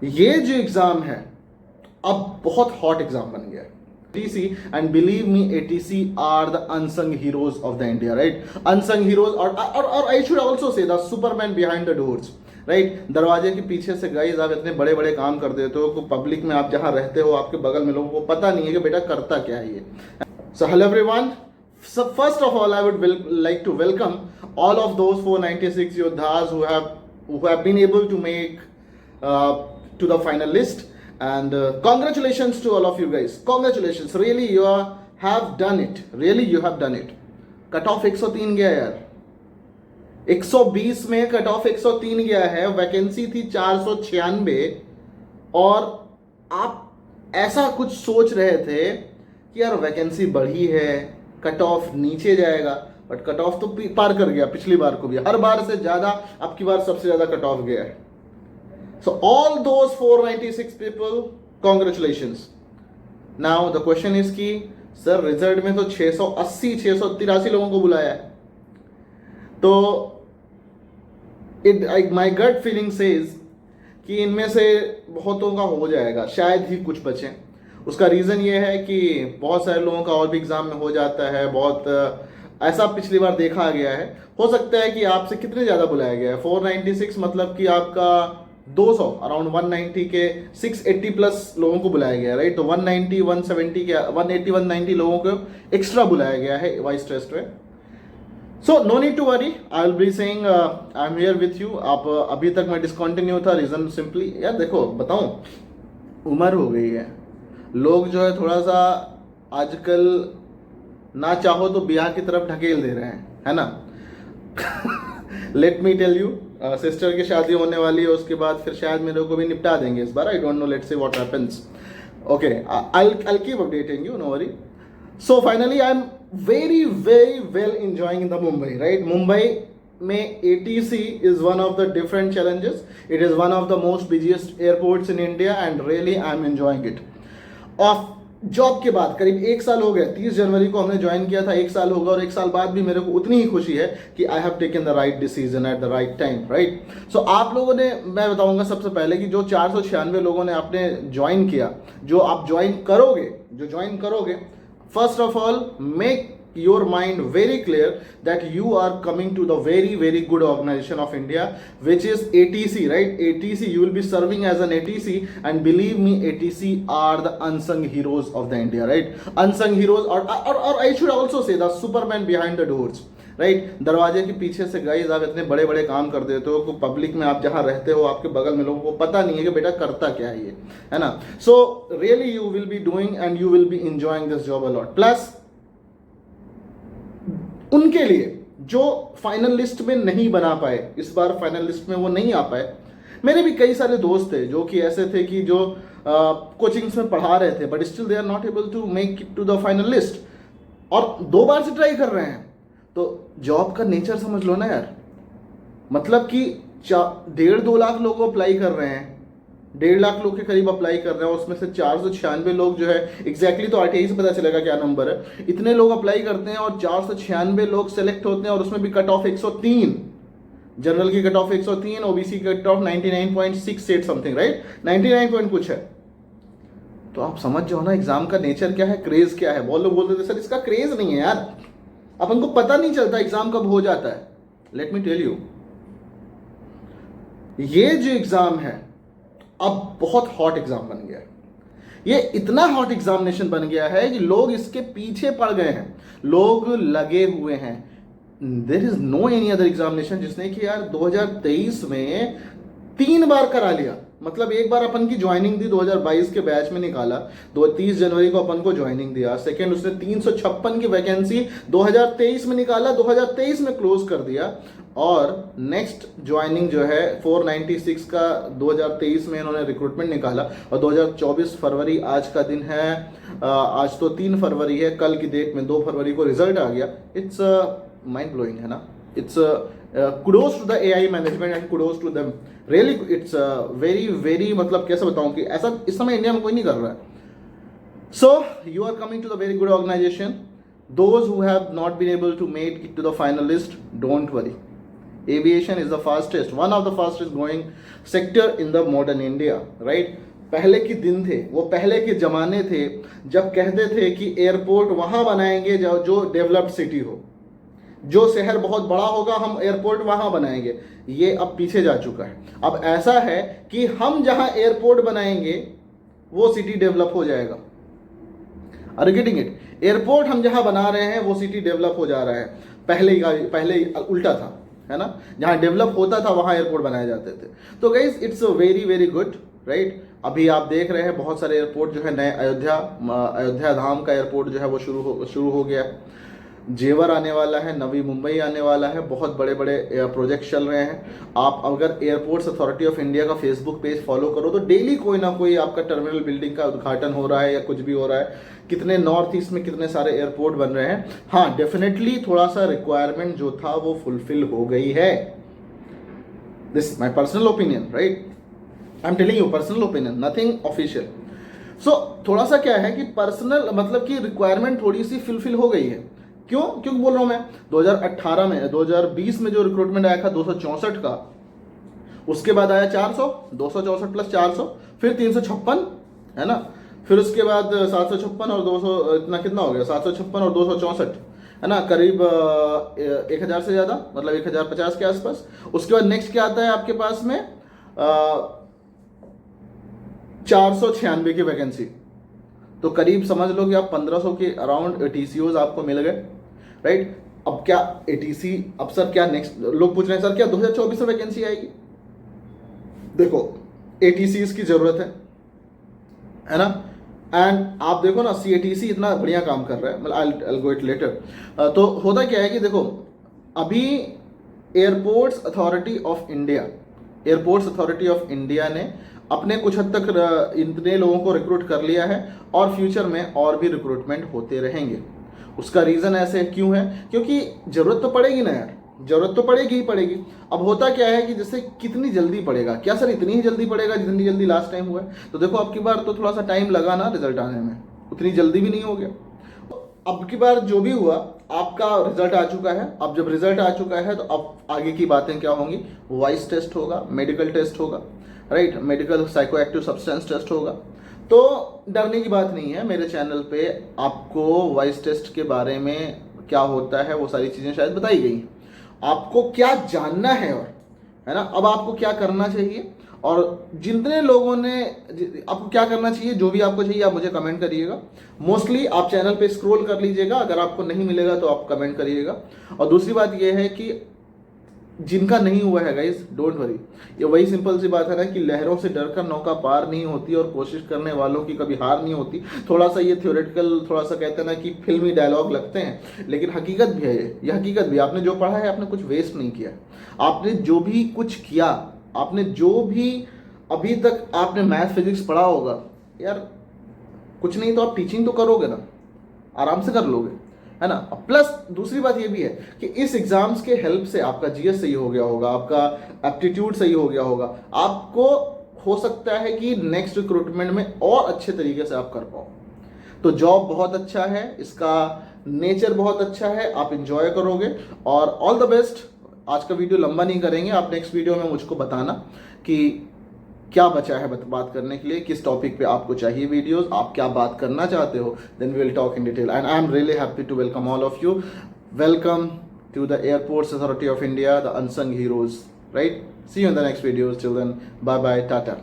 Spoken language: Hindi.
ये जो एग्जाम है अब बहुत हॉट एग्जाम बन गया है ATC, and believe me, ATC are the unsung heroes of the India, right? Unsung heroes, or I should also say the Superman behind the doors, right? दरवाजे के पीछे से गाइस आप इतने बड़े बड़े काम कर देते हो कि पब्लिक में आप जहाँ रहते हो आपके बगल में लोगों को पता नहीं है कि बेटा करता क्या है ये. So hello everyone. So first of all, I would like to welcome all of those 496 Yodhas who have been able to make to the final list. And congratulations to all of you guys. Congratulations. Really, you have done it. Really, you have done it. Cut off 103 गया यार. 120 में कट ऑफ 103 गया है. वैकेंसी थी 496 और आप ऐसा कुछ सोच रहे थे कि यार वैकेंसी बढ़ी है, कट ऑफ नीचे जाएगा, बट कट ऑफ तो पार कर गया. पिछली बार को भी हर बार से ज्यादा, अब की बार सबसे ज्यादा कट ऑफ गया है. So all those 496 people, congratulations. Now the question is कि सर रिजल्ट में तो 680 683 लोगों को बुलाया है. तो my gut feeling says कि इनमें से बहुतों का हो जाएगा, शायद ही कुछ बचे. उसका रीज़न ये है कि बहुत सारे लोगों का और भी एग्ज़ाम में हो जाता है. बहुत ऐसा पिछली बार देखा गया है. हो सकता है कि आपसे कितने ज़्यादा बुलाया गया है. 496 मतलब कि आपका 200 अराउंड 190 के 680 प्लस लोगों को बुलाया गया, राइट. तो 190 170 के 180 190 लोगों को एक्स्ट्रा बुलाया गया है वाइस टेस्ट में. So no need to worry, I will be saying I am here with you. आप अभी तक मैं डिसकंटिन्यू था. रीज़न सिंपली यार देखो बताऊं, उम्र हो गई है. लोग जो है थोड़ा सा आजकल ना चाहो तो ब्याह की तरफ ढकेल दे रहे हैं, है ना. Let me tell you, sister की शादी होने वाली है, उसके बाद फिर शायद मेरे को भी निपटा देंगे इस बार. I don't know, let's see what happens. Okay, I keep updating you, no worry. So finally I am very very well enjoying the Mumbai, right. Mumbai में ATC is one of the different challenges. It is one of the most busiest airports in India and really I am enjoying it. Off job के बाद करीब 1 साल हो गया. 30 जनवरी को हमने ज्वाइन किया था, 1 साल होगा, और 1 साल बाद भी मेरे को उतनी ही खुशी है कि I have taken the right decision at the right time, right. सो आप लोगों ने, मैं बताऊंगा सबसे पहले कि जो 496 लोगों ने आपने ज्वाइन किया, जो आप ज्वाइन करोगे, first of all make your mind very clear that you are coming to the very very good organization of India, which is ATC, right. ATC, you will be serving as an ATC, and believe me, ATC are the unsung heroes of the India, right. Unsung heroes, or I should also say the Superman behind the doors, right. दरवाजे के पीछे से गाइस आप इतने बड़े बड़े काम कर देते हो कि पब्लिक में आप जहाँ रहते हो आपके बगल में लोगों को पता नहीं है कि बेटा करता क्या है ये, है ना. So really you will be doing and you will be enjoying this job a lot. Plus उनके लिए जो फाइनल लिस्ट में नहीं बना पाए, इस बार फाइनल लिस्ट में वो नहीं आ पाए. मेरे भी कई सारे दोस्त थे जो कि ऐसे थे कि जो कोचिंग्स में पढ़ा रहे थे, but still they are not able to make it to the final list, और 2 बार से ट्राई कर रहे हैं. तो जॉब का नेचर समझ लो ना यार. मतलब कि 1.5-2 लाख लोग अप्लाई कर रहे हैं, 1.5 लाख लोग के करीब अप्लाई कर रहे हैं, उसमें से 496 लोग जो है, एग्जैक्टली तो RTI से पता चलेगा क्या नंबर है, इतने लोग अप्लाई करते हैं और 496 लोग सेलेक्ट होते हैं, और उसमें भी कट ऑफ 103. जनरल की कट ऑफ 103, OBC की cut off 99.68 something, right. 99 point कुछ है. तो आप समझ जाओ ना एग्जाम का नेचर क्या है, क्रेज क्या है. बहुत लोग बोलते थे सर इसका क्रेज नहीं है यार, अपन को पता नहीं चलता एग्जाम कब हो जाता है. लेट मी टेल यू, ये जो एग्जाम है अब बहुत हॉट एग्जाम बन गया है. ये इतना हॉट एग्जामिनेशन बन गया है कि लोग इसके पीछे पड़ गए हैं, लोग लगे हुए हैं. There is no any other examination जिसने कि यार 2023 में 3 बार करा लिया. मतलब एक बार अपन की ज्वाइनिंग दी, 2022 के बैच में निकाला, 30 जनवरी को अपन को ज्वाइनिंग दिया. सेकेंड, उसने 356 की वैकेंसी 2023 में निकाला, 2023 में क्लोज कर दिया. और नेक्स्ट ज्वाइनिंग जो है 496 का 2023 में इन्होंने रिक्रूटमेंट निकाला, और 2024 फरवरी आज का दिन है. आज तो 3 फरवरी है, कल की डेट में 2 फरवरी को रिजल्ट आ गया. इट्स माइंड ब्लोइंग, है ना. It's kudos to the AI management and kudos to them. Really it's very very, मतलब कैसे बताऊं कि ऐसा इस समय इंडिया में कोई नहीं कर रहा है. So you are coming to the very good organisation. Those who have not been able to make it to the final list, don't worry. Aviation is the fastest, one of the fastest growing sector in the modern India, right? पहले के दिन थे, वो पहले के ज़माने थे जब कहते थे कि एयरपोर्ट वहाँ बनाएंगे जो डेवलप्ड सिटी हो, जो शहर बहुत बड़ा होगा हम एयरपोर्ट वहाँ बनाएंगे। ये अब पीछे जा चुका है। अब ऐसा है कि हम जहाँ एयरपोर्ट बनाएंगे वो सिटी डेवलप हो जाएगा। Are you getting it? Airport हम जहाँ बना रहे हैं वो सिटी डेवलप हो जा रहा है। पहले उल्टा था, है ना? जहाँ डेवलप होता था वहाँ एयरपोर्ट बनाए जाते थे। तो guys it's very very good, right? अभी आप देख रहे हैं बहुत सारे एयरपोर्ट जो है नए, अयोध्या धाम का एयरपोर्ट जो है वो शुरू हो गया है, जेवर आने वाला है, नवी मुंबई आने वाला है, बहुत बड़े बड़े प्रोजेक्ट चल रहे हैं। आप अगर एयरपोर्ट्स अथॉरिटी ऑफ इंडिया का फेसबुक पेज फॉलो करो तो डेली कोई ना कोई आपका टर्मिनल बिल्डिंग का उद्घाटन हो रहा है या कुछ भी हो रहा है। कितने नॉर्थ ईस्ट में कितने सारे एयरपोर्ट बन रहे हैं। हाँ, डेफिनेटली थोड़ा सा रिक्वायरमेंट जो था वो फुलफिल हो गई है। This my personal opinion, right? I am telling you personal opinion, nothing official. So थोड़ा सा क्या है कि पर्सनल मतलब कि रिक्वायरमेंट थोड़ी सी फुलफिल हो गई है। क्यों बोल रहा हूं मैं? 2020 में जो रिक्रूटमेंट आया था 264 का, उसके बाद आया 400, 264 प्लस 400, फिर 356, है ना? फिर उसके बाद 756 और 200, इतना कितना हो गया? 756 और 264, है ना? करीब 1000 से ज़्यादा, मतलब 1050 के आसपास। उसके बाद नेक्स्ट क्या आता है आपके पास में? 496 की वैकेंसी। तो करीब समझ लो कि आप 1500 के अराउंड ATCOs आपको मिल गए, राइट? अब क्या ATC, अब सर क्या नेक्स्ट, लोग पूछ रहे हैं सर क्या 2024 में वैकेंसी आएगी? देखो ATCs की जरूरत है ना? एंड आप देखो ना CATC इतना बढ़िया काम कर रहा है, मतलब I'll go it later। तो होता क्या है कि देखो अभी एयरपोर्ट्स अथॉरिटी ऑफ इंडिया ने अपने कुछ हद तक इतने लोगों को रिक्रूट कर लिया है और फ्यूचर में और भी रिक्रूटमेंट होते रहेंगे। उसका रीज़न ऐसे क्यों है? क्योंकि ज़रूरत तो पड़ेगी ना यार, ज़रूरत तो पड़ेगी ही पड़ेगी। अब होता क्या है कि जैसे कितनी जल्दी पड़ेगा? क्या सर इतनी ही जल्दी पड़ेगा जितनी जल्दी लास्ट टाइम हुआ है? तो देखो अब की बार तो थोड़ा सा टाइम लगा ना रिजल्ट आने में, उतनी जल्दी भी नहीं हो गया। अब की बार जो भी हुआ आपका रिजल्ट आ चुका है। अब जब रिजल्ट आ चुका है तो अब आगे की बातें क्या होंगी? वॉइस टेस्ट होगा, मेडिकल टेस्ट होगा, right? Medical psychoactive substance test होगा। तो डरने की बात नहीं है। मेरे चैनल पे आपको वॉइस टेस्ट के बारे में क्या होता है वो सारी चीज़ें शायद बताई गई। आपको क्या जानना है और, है ना? अब आपको क्या करना चाहिए और जितने लोगों ने, आपको क्या करना चाहिए, जो भी आपको चाहिए आप मुझे कमेंट करिएगा। मोस्टली आप चैनल पे स्क्रॉल कर लीजिएगा, अगर आपको नहीं मिलेगा तो आप कमेंट करिएगा। और दूसरी बात यह है कि जिनका नहीं हुआ है गाइस, डोंट वरी। ये वही सिंपल सी बात है ना कि लहरों से डरकर नौका पार नहीं होती और कोशिश करने वालों की कभी हार नहीं होती। थोड़ा सा ये थ्योरेटिकल, थोड़ा सा कहते हैं ना कि फिल्मी डायलॉग लगते हैं, लेकिन हकीकत भी है ये हकीकत भी। आपने जो पढ़ा है आपने कुछ वेस्ट नहीं किया। आपने जो भी कुछ किया, आपने जो भी अभी तक आपने मैथ फिजिक्स पढ़ा होगा यार, कुछ नहीं तो आप टीचिंग तो करोगे ना, आराम से कर लोगे, है ना? प्लस दूसरी बात ये भी है कि इस एग्जाम्स के हेल्प से आपका GS सही हो गया होगा, आपका एप्टीट्यूड सही हो गया होगा। आपको हो सकता है कि नेक्स्ट रिक्रूटमेंट में और अच्छे तरीके से आप कर पाओ। तो जॉब बहुत अच्छा है, इसका नेचर बहुत अच्छा है, आप इंजॉय करोगे। और ऑल द बेस्ट। आज का वीडियो लंबा नहीं करेंगे, आप नेक्स्ट वीडियो में मुझको बताना कि क्या बचा है बात करने के लिए, किस टॉपिक पे आपको चाहिए वीडियोस, आप क्या बात करना चाहते हो, then we will talk in detail. And I am really happy to welcome all of you. Welcome to the Airports Authority of India, the unsung heroes, right? See you in the next videos. Till then, bye bye, Tata.